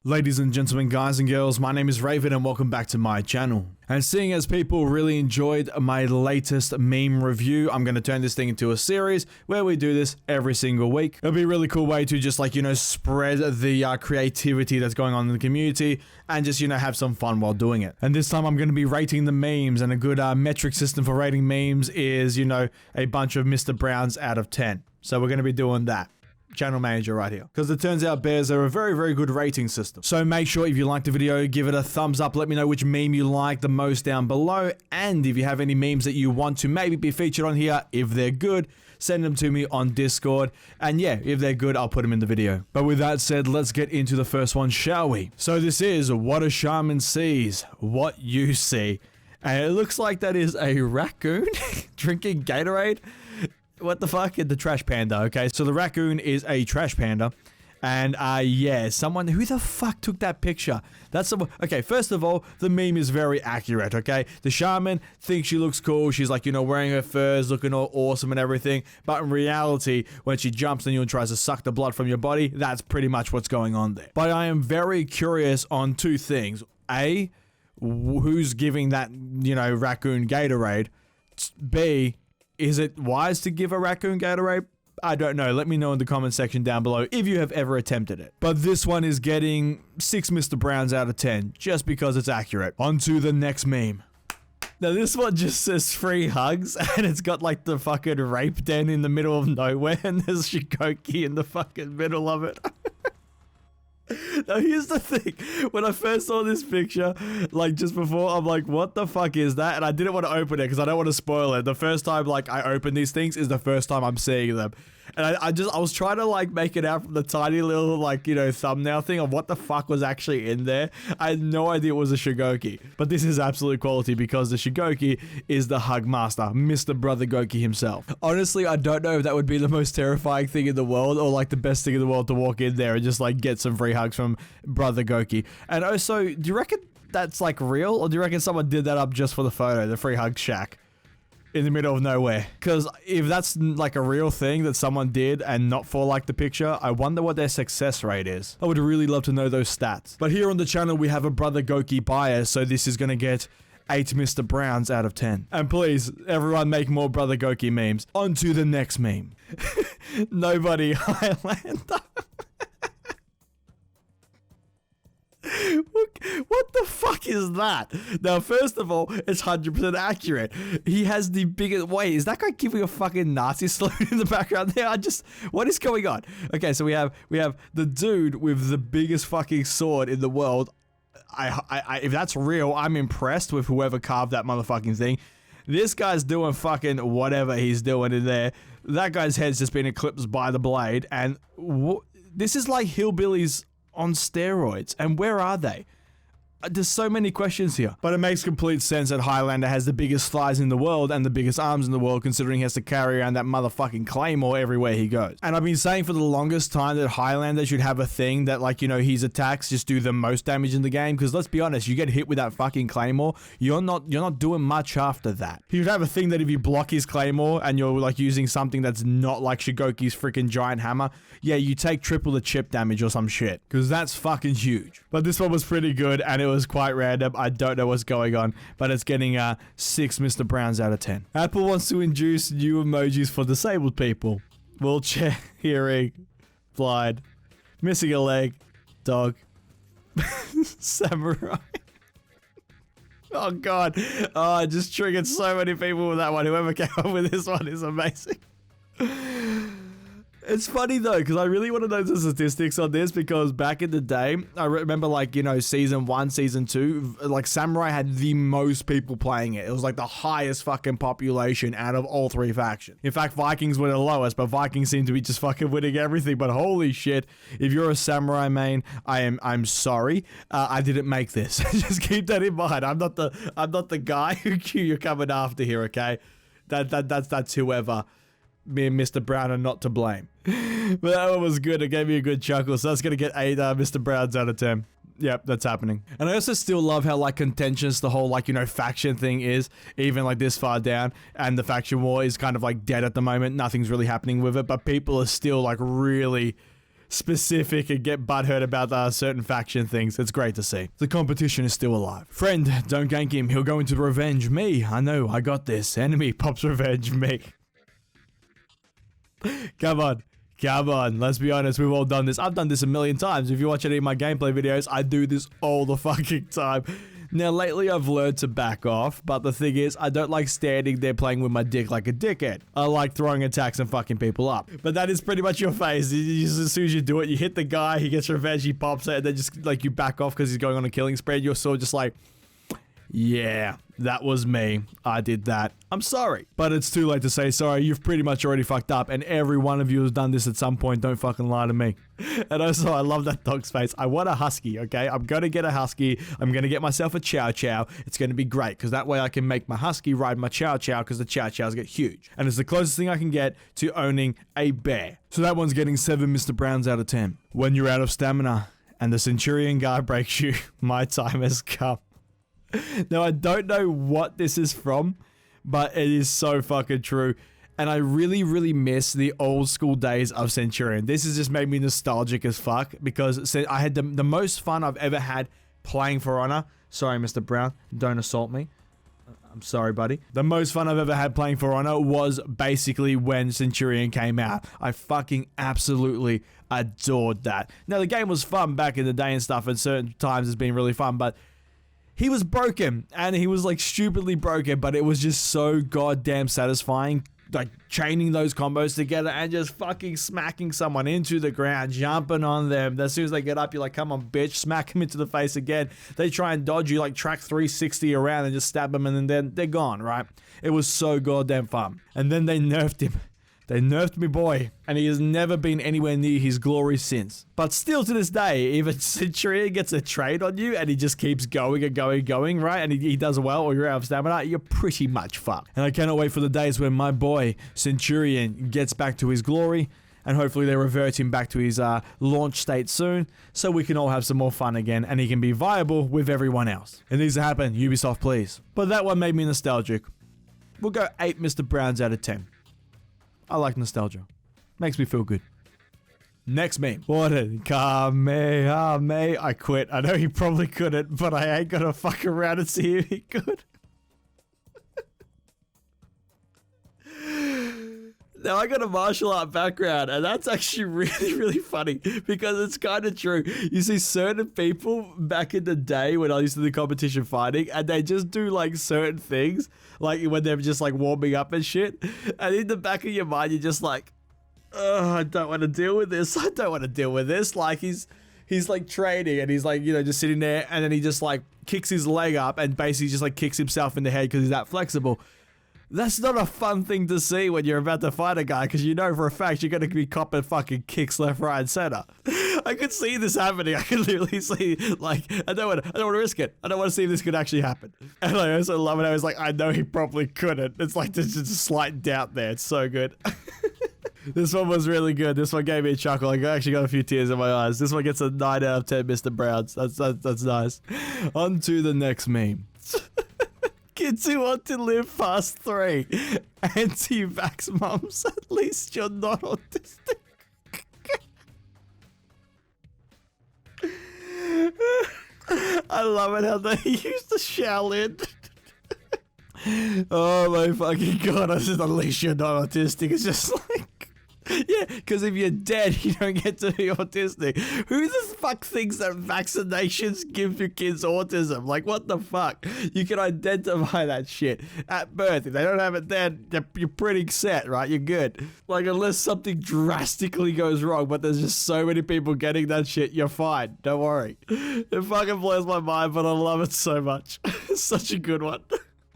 Ladies and gentlemen, guys and girls, my name is Reavyne and welcome back to my channel. And seeing as people really enjoyed my latest meme review, I'm going to turn this thing into a series where we do this every single week. It'll be a really cool way to just spread the creativity that's going on in the community and just, have some fun while doing it. And this time I'm going to be rating the memes, and a good metric system for rating memes is, a bunch of Mr. Browns out of 10. So we're going to be doing that. Channel manager right here, because it turns out bears are a very good rating system. So make sure if you liked the video, give it a thumbs up. Let me know which meme you like the most down below, and if you have any memes that you want to maybe be featured on here, if they're good, send them to me on Discord, and yeah, if they're good, I'll put them in the video. But with that said, let's get into the first one, shall we? So this is what a shaman sees, what you see, and it looks like that is a raccoon drinking Gatorade. What the fuck? The trash panda, okay? So the raccoon is a trash panda. And, yeah, someone... Who the fuck took that picture? That's someone... Okay, first of all, the meme is very accurate, okay? The shaman thinks she looks cool. She's like, wearing her furs, looking all awesome and everything. But in reality, when she jumps on you and tries to suck the blood from your body, that's pretty much what's going on there. But I am very curious on two things. A, who's giving that, raccoon Gatorade? B... Is it wise to give a raccoon Gatorade? I don't know. Let me know in the comment section down below if you have ever attempted it. But this one is getting 6 Mr. Browns out of 10, just because it's accurate. On to the next meme. Now this one just says free hugs, and it's got like the fucking rape den in the middle of nowhere, and there's shugoki in the fucking middle of it. Now here's the thing, when I first saw this picture, just before, I'm like, what the fuck is that? And I didn't want to open it because I don't want to spoil it. The first time I open these things is the first time I'm seeing them. And I was trying to make it out from the tiny little thumbnail thing of what the fuck was actually in there. I had no idea it was a shugoki. But this is absolute quality because the shugoki is the hug master, Mr. Brother Goki himself. Honestly, I don't know if that would be the most terrifying thing in the world or the best thing in the world to walk in there and just get some free hugs from Brother Goki. And also, do you reckon that's real, or do you reckon someone did that up just for the photo, the free hug shack in the middle of nowhere? Because if that's a real thing that someone did and not for the picture, I wonder what their success rate is. I would really love to know those stats. But here on the channel we have a Brother Goki bias, so this is gonna get 8 Mr. Browns out of 10. And please, everyone make more Brother Goki memes. On to the next meme. Nobody Highlander. What the fuck is that? Now, first of all, it's 100% accurate. He has the biggest... Wait, is that guy giving a fucking Nazi salute in the background there? What is going on? Okay, so we have the dude with the biggest fucking sword in the world. If that's real, I'm impressed with whoever carved that motherfucking thing. This guy's doing fucking whatever he's doing in there. That guy's head's just been eclipsed by the blade, and this is like hillbillies on steroids. And where are they? There's so many questions here. But it makes complete sense that Highlander has the biggest thighs in the world and the biggest arms in the world, considering he has to carry around that motherfucking claymore everywhere he goes. And I've been saying for the longest time that Highlander should have a thing that his attacks just do the most damage in the game, because let's be honest, you get hit with that fucking claymore, you're not doing much after that. He should have a thing that if you block his claymore and you're using something that's not like Shugoki's freaking giant hammer, yeah, you take triple the chip damage or some shit, because that's fucking huge. But this one was pretty good, and it was quite random. I don't know what's going on, but it's getting 6 Mr. Browns out of 10. Apple wants to introduce new emojis for disabled people. Wheelchair, hearing, blind, missing a leg, dog, samurai. Oh god. Oh, I just triggered so many people with that one. Whoever came up with this one is amazing. It's funny though, because I really want to know the statistics on this, because back in the day, I remember season 1, season 2, Samurai had the most people playing it. It was the highest fucking population out of all 3 factions. In fact, Vikings were the lowest, but Vikings seem to be just fucking winning everything. But holy shit, if you're a Samurai main, I'm sorry. I didn't make this. Just keep that in mind. I'm not the guy who you're coming after here, okay? That's whoever. Me and Mr. Brown are not to blame. But that one was good. It gave me a good chuckle. So that's going to get 8 Mr. Browns out of 10. Yep, that's happening. And I also still love how contentious the whole faction thing is, even this far down, and the faction war is kind of dead at the moment. Nothing's really happening with it, but people are still really specific and get butthurt about certain faction things. It's great to see. The competition is still alive. Friend, don't gank him. He'll go into revenge. Me, I know, I got this. Enemy pops revenge. Me. Come on. Come on, let's be honest, we've all done this. I've done this a million times. If you watch any of my gameplay videos, I do this all the fucking time. Now, lately I've learned to back off, but the thing is, I don't like standing there playing with my dick like a dickhead. I like throwing attacks and fucking people up. But that is pretty much your phase. As soon as you do it, you hit the guy, he gets revenge, he pops it, and then just like you back off because he's going on a killing spree. You're sort of just like, yeah, that was me. I did that. I'm sorry. But it's too late to say sorry. You've pretty much already fucked up, and every one of you has done this at some point. Don't fucking lie to me. And also, I love that dog's face. I want a husky, okay? I'm gonna get a husky. I'm gonna get myself a chow chow. It's gonna be great, because that way I can make my husky ride my chow chow, because the chow chows get huge. And it's the closest thing I can get to owning a bear. So that one's getting 7 Mr. Browns out of 10. When you're out of stamina, and the Centurion guy breaks you, my time has come. Now, I don't know what this is from, but it is so fucking true. And I really, really miss the old school days of Centurion. This has just made me nostalgic as fuck, because I had the most fun I've ever had playing For Honor. Sorry, Mr. Brown. Don't assault me. I'm sorry, buddy. The most fun I've ever had playing For Honor was basically when Centurion came out. I fucking absolutely adored that. Now, the game was fun back in the day and stuff, and certain times it's been really fun, but he was broken, and he was like stupidly broken, but it was just so goddamn satisfying, like chaining those combos together and just fucking smacking someone into the ground, jumping on them. As soon as they get up, you're like, come on, bitch, smack him into the face again. They try and dodge you, like track 360 around and just stab them, and then they're gone, right? It was so goddamn fun. And then they nerfed him. They nerfed me boy, and he has never been anywhere near his glory since. But still to this day, if a Centurion gets a trade on you and he just keeps going and going and going, right, and he does well or you're out of stamina, you're pretty much fucked. And I cannot wait for the days when my boy Centurion gets back to his glory, and hopefully they revert him back to his launch state soon, so we can all have some more fun again, and he can be viable with everyone else. It needs to happen, Ubisoft, please. But that one made me nostalgic. We'll go 8 Mr. Browns out of 10. I like nostalgia. Makes me feel good. Next meme. What a Kamehameha. I quit. I know he probably couldn't, but I ain't gonna fuck around and see if he could. Now, I got a martial art background, and that's actually really, really funny, because it's kind of true. You see certain people back in the day when I used to do competition fighting, and they just do like certain things, like when they're just like warming up and shit, and in the back of your mind, you're just like, oh, I don't want to deal with this. I don't want to deal with this. Like he's like training, and he's like, you know, just sitting there, and then he just like kicks his leg up and basically just like kicks himself in the head because he's that flexible. That's not a fun thing to see when you're about to fight a guy, because you know for a fact you're going to be copping fucking kicks left, right, and center. I could see this happening. I could literally see, like, I don't want to risk it. I don't want to see if this could actually happen. And I also love it. I was like, I know he probably couldn't. It's like there's just a slight doubt there. It's so good. This one was really good. This one gave me a chuckle. I actually got a few tears in my eyes. This one gets a 9 out of 10 Mr. Browns. That's nice. On to the next meme. Kids who want to live past 3. Anti-vax mums, at least you're not autistic. I love it how they use the Shaolin. Oh my fucking god, I said at least you're not autistic. It's just like, yeah, because if you're dead, you don't get to be autistic. Who the fuck thinks that vaccinations give your kids autism? Like, what the fuck? You can identify that shit at birth. If they don't have it then, you're pretty set, right? You're good. Like, unless something drastically goes wrong, but there's just so many people getting that shit, you're fine. Don't worry. It fucking blows my mind, but I love it so much. It's such a good one.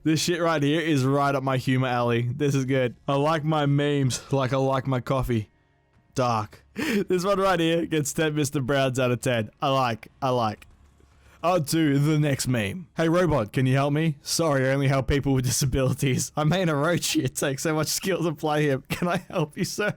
This shit right here is right up my humor alley. This is good. I like my memes like I like my coffee. Dark. This one right here gets 10 Mr. Browns out of 10. I like. On to the next meme. Hey robot, can you help me? Sorry, I only help people with disabilities. I made Orochi. It takes so much skill to play him. Can I help you, sir?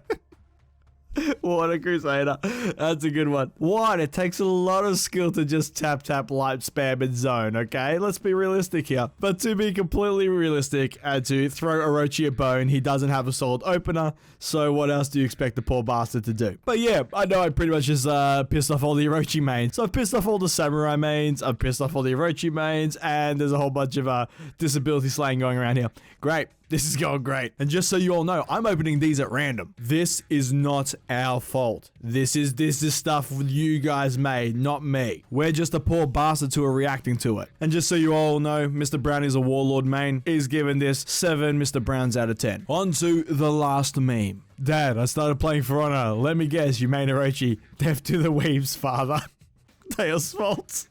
Water Crusader. That's a good one. One, it takes a lot of skill to just tap, light, spam, and zone, okay? Let's be realistic here. But to be completely realistic and to throw Orochi a bone, he doesn't have a solid opener, so what else do you expect the poor bastard to do? But yeah, I know I pretty much just pissed off all the Orochi mains. So I've pissed off all the Samurai mains, I've pissed off all the Orochi mains, and there's a whole bunch of disability slang going around here. Great. This is going great. And just so you all know, I'm opening these at random. This is not our fault. This is stuff you guys made, not me. We're just the poor bastards who are reacting to it. And just so you all know, Mr. Brown is a Warlord main. He's given this 7 Mr. Browns out of 10. On to the last meme. Dad, I started playing For Honor. Let me guess, you main Orochi. Death to the Weeb's father. Deus fault.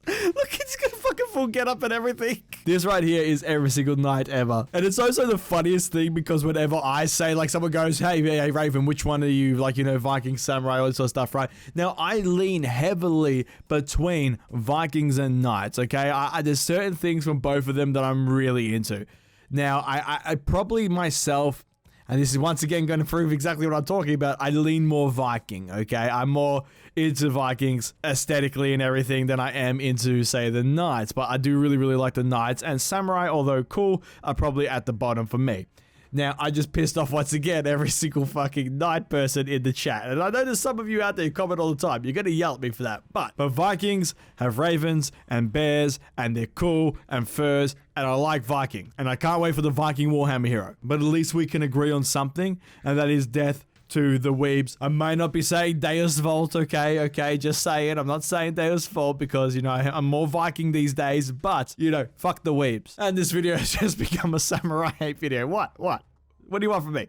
Look, he's got a fucking full get up and everything. This right here is every single night ever. And it's also the funniest thing because whenever I say, like, someone goes, hey, Raven, which one are you, like, you know, Viking, Samurai, all this sort of stuff, right? Now, I lean heavily between Vikings and Knights, okay? There's certain things from both of them that I'm really into. Now, I probably myself... And this is once again going to prove exactly what I'm talking about. I lean more Viking, okay? I'm more into Vikings aesthetically and everything than I am into, say, the Knights. But I do really, really like the Knights. And Samurai, although cool, are probably at the bottom for me. Now, I just pissed off once again every single fucking Knight person in the chat. And I know there's some of you out there who comment all the time. You're going to yell at me for that. But Vikings have ravens and bears and they're cool and furs. And I like Viking. And I can't wait for the Viking Warhammer hero. But at least we can agree on something. And that is death to the Weebs. I may not be saying Deus Vult, okay, just saying. I'm not saying Deus Vult because, you know, I'm more Viking these days, but, you know, fuck the Weebs. And this video has just become a Samurai hate video. What? What do you want from me?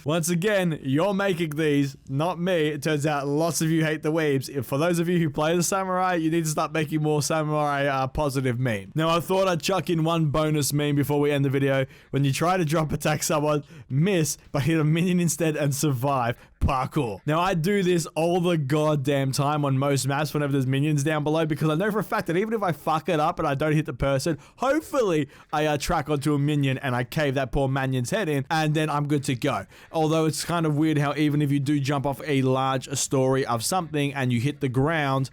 Once again, you're making these, not me. It turns out lots of you hate the Weebs. For those of you who play the Samurai, you need to start making more Samurai positive memes. Now, I thought I'd chuck in one bonus meme before we end the video. When you try to drop attack someone, miss, but hit a minion instead and survive. Parkour. Now, I do this all the goddamn time on most maps whenever there's minions down below because I know for a fact that even if I fuck it up and I don't hit the person, hopefully I track onto a minion and I cave that poor minion's head in and then I'm good to go. Although it's kind of weird how even if you do jump off a large story of something and you hit the ground,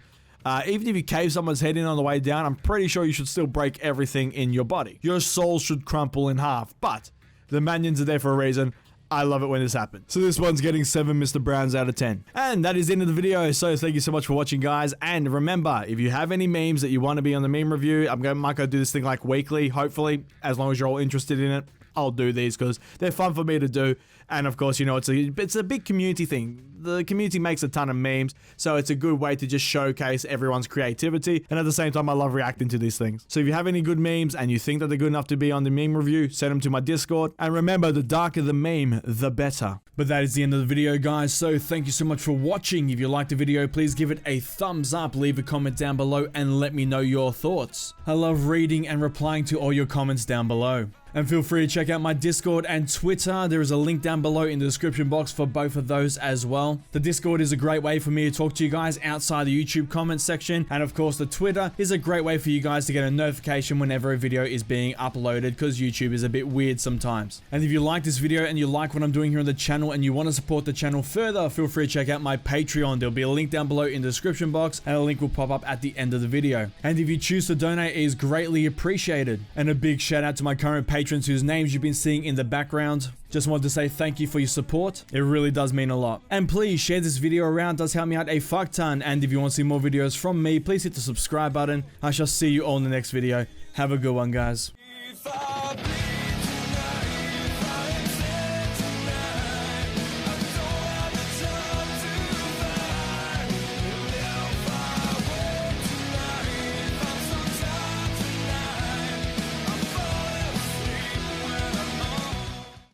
even if you cave someone's head in on the way down, I'm pretty sure you should still break everything in your body. Your soul should crumple in half, but the minions are there for a reason. I love it when this happens. So this one's getting 7 Mr. Browns out of 10. And that is the end of the video. So thank you so much for watching, guys. And remember, if you have any memes that you want to be on the meme review, might go do this thing like weekly, hopefully, as long as you're all interested in it. I'll do these because they're fun for me to do. And of course, you know, it's a big community thing. The community makes a ton of memes, so it's a good way to just showcase everyone's creativity. And at the same time, I love reacting to these things. So if you have any good memes and you think that they're good enough to be on the meme review, send them to my Discord. And remember, the darker the meme, the better. But that is the end of the video, guys. So thank you so much for watching. If you liked the video, please give it a thumbs up, leave a comment down below, and let me know your thoughts. I love reading and replying to all your comments down below. And feel free to check out my Discord and Twitter. There is a link down below in the description box for both of those as well. The Discord is a great way for me to talk to you guys outside the YouTube comments section. And of course, the Twitter is a great way for you guys to get a notification whenever a video is being uploaded because YouTube is a bit weird sometimes. And if you like this video and you like what I'm doing here on the channel and you want to support the channel further, feel free to check out my Patreon. There'll be a link down below in the description box and a link will pop up at the end of the video. And if you choose to donate, it is greatly appreciated. And a big shout out to my current patrons whose names you've been seeing in the background. Just wanted to say thank you for your support. It really does mean a lot. And please share this video around. It does help me out a fuck ton. And if you want to see more videos from me, please hit the subscribe button. I shall see you all in the next video. Have a good one, guys.